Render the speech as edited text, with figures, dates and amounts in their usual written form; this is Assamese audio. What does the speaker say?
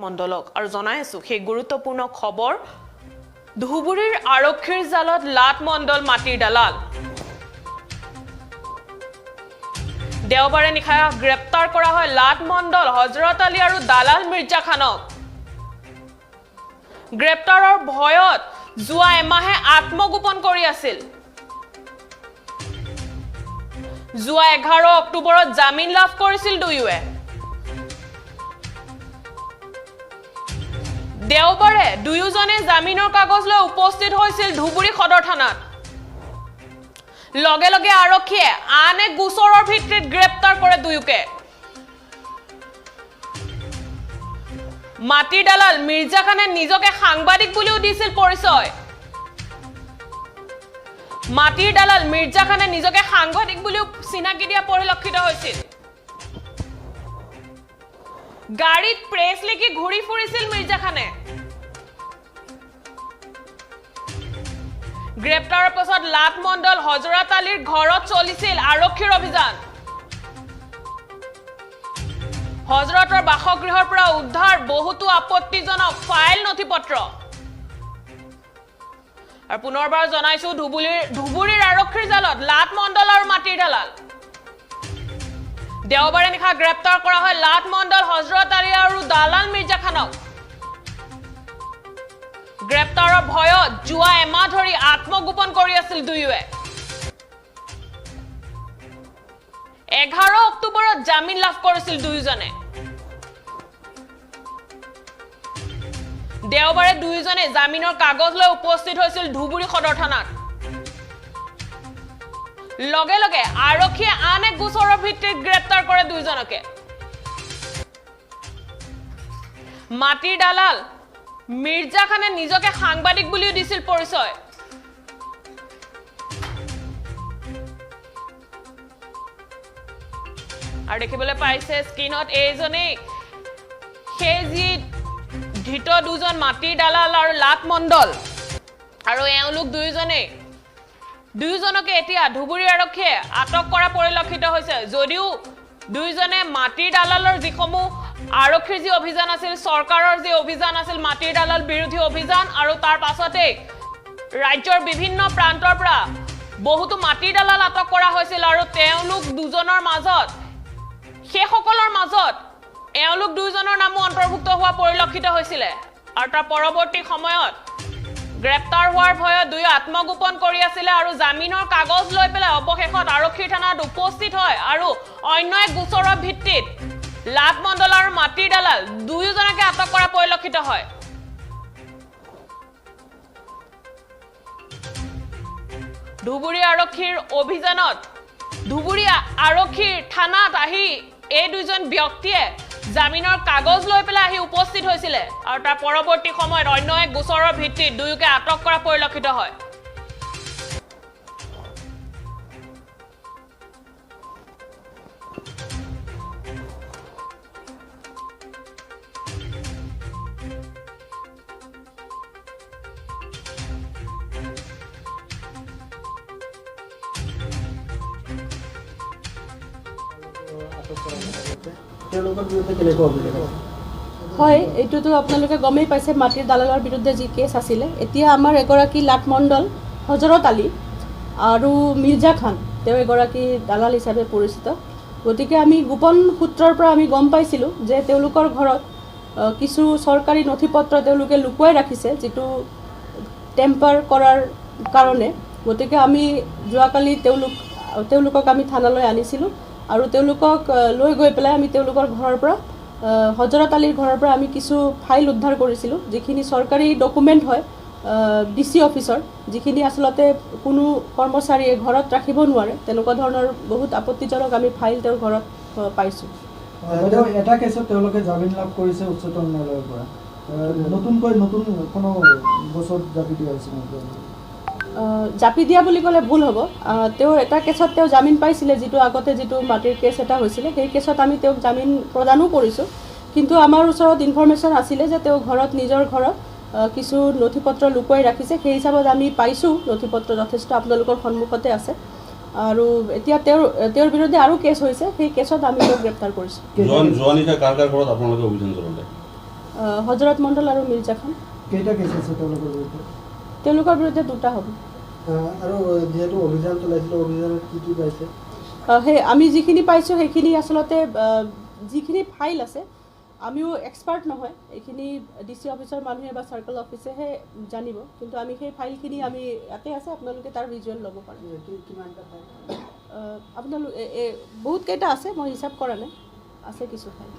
মণ্ডলক আৰু জনাই আছো সেই গুৰুত্বপূৰ্ণ খবৰ ধুবুৰীৰ আৰক্ষীৰ জালত লাট মণ্ডল মাটিৰ দালাল দেওবাৰে নিশা গ্ৰেপ্তাৰ কৰা হয় লাট মণ্ডল হজৰত আলী আৰু দালাল মিৰ্জা খানক গ্ৰেপ্তাৰৰ ভয়ত যোৱা এমাহে আত্মগোপন কৰি আছিল যোৱা 11 অক্টোবৰত জামিন লাভ কৰিছিল দুয়োৱে দেওবাৰে দুয়োজনে জামিনৰ কাগজ লৈ উপস্থিত হৈছিল ধুবুৰী সদৰ থানাত লগে লগে আৰক্ষীয়ে আন এক গোচৰৰ ভিত্তিত গ্ৰেপ্তাৰ কৰে দুয়োকে মাটিৰ দালাল মিৰ্জা খানে নিজকে সাংবাদিক বুলিও দিছিল পৰিচয় মাটিৰ দালাল মিৰ্জা খানে নিজকে সাংবাদিক বুলিও চিনাকি দিয়া পৰিলক্ষিত হৈছিল গাড়ীত প্ৰেছ লিখি ঘূৰি ফুৰিছিল মিৰ্জা খানে গ্ৰেপ্তাৰৰ পাছত লাট মণ্ডল হজৰত আলীৰ ঘৰত চলিছিল আৰক্ষীৰ অভিযান হজৰতৰ বাসগৃহৰ পৰা উদ্ধাৰ বহুতো আপত্তিজনক ফাইল নথিপত্ৰ আৰু পুনৰবাৰ জনাইছো ধুবুৰীৰ আৰক্ষীৰ জালত লাট মণ্ডল আৰু মাটিৰ দালাল দেওবাৰে নিশা গ্ৰেপ্তাৰ কৰা হয় লাট মণ্ডল হজৰত আলী আৰু দালাল মিৰ্জা খানক গ্ৰেপ্তাৰৰ ভয়ত যোৱা এমাহ ধৰি আত্মগোপন কৰি আছিল দুয়োৱে 11 অক্টোবৰত জামিন লাভ কৰিছিল দুয়োজনে দেওবাৰে দুয়োজনে জামিনৰ কাগজ লৈ উপস্থিত হৈছিল ধুবুৰী সদৰ থানাত লগে লগে আৰক্ষীয়ে আন এক গোচৰৰ ভিত্তিত গ্ৰেপ্তাৰ কৰে দুয়োজনকে মাটিৰ দালাল মিৰ্জা খানে নিজকে সাংবাদিক বুলিও দিছিল পৰিচয় আৰু দেখিবলৈ পাইছে স্ক্ৰিনত এইজনে হেজি ধৃত দুজন মাটিৰ দালাল আৰু লাট মণ্ডল আৰু এওঁলোক দুয়োজনকে এতিয়া ধুবুৰী আৰক্ষীয়ে আটক কৰা পৰিলক্ষিত হৈছে যদিও দুয়োজনে মাটিৰ দালালৰ যিসমূহ আৰক্ষীৰ যি অভিযান আছিল চৰকাৰৰ যি অভিযান আছিল মাটিৰ দালাল বিৰোধী অভিযান আৰু তাৰ পাছতে ৰাজ্যৰ বিভিন্ন প্ৰান্তৰ পৰা বহুতো মাটিৰ দালাল আটক কৰা হৈছিল আৰু তেওঁলোক দুজনৰ মাজত সেইসকলৰ মাজত এওঁলোক দুজনৰ নামো অন্তৰ্ভুক্ত হোৱা পৰিলক্ষিত হৈছিল আৰু তাৰ পৰৱৰ্তী সময়ত গ্ৰেপ্তাৰ হোৱাৰ ভয়ত দুয়ো আত্মগোপন কৰি আছিল আৰু জামিনৰ কাগজ লৈ পেলাই অৱশেষত আৰক্ষীৰ থানাত উপস্থিত হয় আৰু অন্য এক গোচৰৰ ভিত্তিত লাট মণ্ডল আৰু মাটিৰ দালাল দুয়োজনকে আটক কৰা পৰিলক্ষিত হয় ধুবুৰী আৰক্ষীৰ অভিযানত ধুবুৰী আৰক্ষীৰ থানাত আহি এই দুজন ব্যক্তিয়ে জামিনৰ কাগজ লৈ পেলাই আহি উপস্থিত হৈছিল আৰু তাৰ পৰৱৰ্তী সময়ত অন্য এক গোচৰৰ ভিত্তিত দুয়োকে আটক কৰা পৰিলক্ষিত হয় হয় এইটোতো আপোনালোকে গমেই পাইছে মাটিৰ দালালৰ বিৰুদ্ধে যি কেছ আছিলে এতিয়া আমাৰ এগৰাকী লাট মণ্ডল হজৰত আলী আৰু মিৰ্জা খান তেওঁ এগৰাকী দালাল হিচাপে পৰিচিত গতিকে আমি গোপন সূত্ৰৰ পৰা আমি গম পাইছিলোঁ যে তেওঁলোকৰ ঘৰত কিছু চৰকাৰী নথিপত্ৰ তেওঁলোকে লুকুৱাই ৰাখিছে যিটো টেম্পাৰ কৰাৰ কাৰণে গতিকে আমি যোৱাকালি তেওঁলোকক আমি থানালৈ আনিছিলোঁ আৰু তেওঁলোকক লৈ গৈ পেলাই আমি তেওঁলোকৰ ঘৰৰ পৰা হজৰত আলীৰ ঘৰৰ পৰা আমি কিছু ফাইল উদ্ধাৰ কৰিছিলোঁ যিখিনি চৰকাৰী ডকুমেণ্ট হয় ডিচি অফিচৰ যিখিনি আচলতে কোনো কৰ্মচাৰীয়ে ঘৰত ৰাখিব নোৱাৰে তেনেকুৱা ধৰণৰ বহুত আপত্তিজনক আমি ফাইল তেওঁৰ ঘৰত পাইছোঁ এটা কেছত তেওঁলোকে জামিন লাভ কৰিছে উচ্চতম ন্যায়ালয়ৰ পৰা নতুন কোনো গোচৰ জাপি দিয়া হৈছে জাপি দিয়া বুলি ক'লে ভুল হ'ব তেওঁ এটা কেছত তেওঁ জামিন পাইছিলে যিটো আগতে যিটো মাটিৰ কেছ এটা হৈছিলে সেই কেছত আমি তেওঁক জামিন প্ৰদানো কৰিছোঁ কিন্তু আমাৰ ওচৰত ইনফৰমেশ্যন আছিলে যে তেওঁ নিজৰ ঘৰত কিছু নথিপত্ৰ লুকুৱাই ৰাখিছে সেই হিচাপত আমি পাইছোঁ নথিপত্ৰ যথেষ্ট আপোনালোকৰ সন্মুখতে আছে আৰু এতিয়া তেওঁৰ বিৰুদ্ধে আৰু কেছ হৈছে সেই কেছত আমি তেওঁক গ্ৰেপ্তাৰ কৰিছোঁ হজৰত মণ্ডল আৰু মিৰ্জা খান। কেইটা কেছ আছে তেওঁলোকৰ বিৰুদ্ধে? তেওঁলোকৰ বিৰুদ্ধে 2টা হ'ব। আৰু যিহেতু অভিযান চলাইছিল, অভিযানত কি কি পাইছে? সেই আমি যিখিনি পাইছোঁ সেইখিনি আচলতে যিখিনি ফাইল আছে, আমিও এক্সপাৰ্ট নহয়, এইখিনি DC অফিচৰ মানুহে বা চাৰ্কল অফিচেহে জানিব, কিন্তু আমি সেই ফাইলখিনি আমি ইয়াতে আছে, আপোনালোকে তাৰ ভিজুৱেল ল'ব পাৰে। আপোনালোক বহুত কেইটা আছে, মই হিচাপ কৰা নাই, আছে কিছু ফাইল।